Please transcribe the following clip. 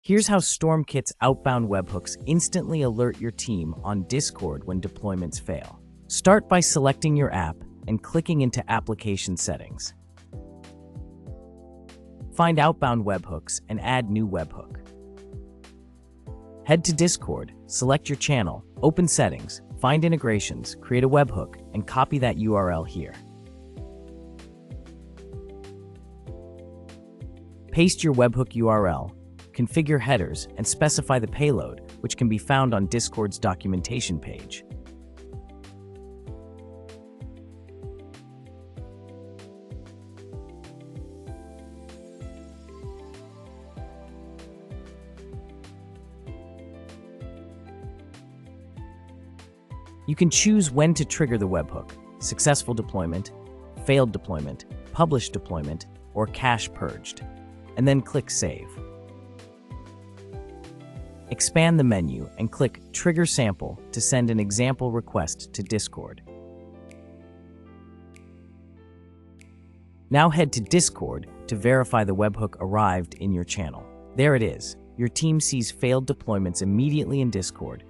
Here's how Stormkit's outbound webhooks instantly alert your team on Discord when deployments fail. Start by selecting your app and clicking into Application Settings. Find Outbound Webhooks and add New Webhook. Head to Discord, select your channel, open Settings, find Integrations, create a webhook, and copy that URL here. Paste your webhook URL, configure headers, and specify the payload, which can be found on Discord's documentation page. You can choose when to trigger the webhook: successful deployment, failed deployment, published deployment, or cache purged, and then click Save. Expand the menu and click Trigger Sample to send an example request to Discord. Now head to Discord to verify the webhook arrived in your channel. There it is. Your team sees failed deployments immediately in Discord,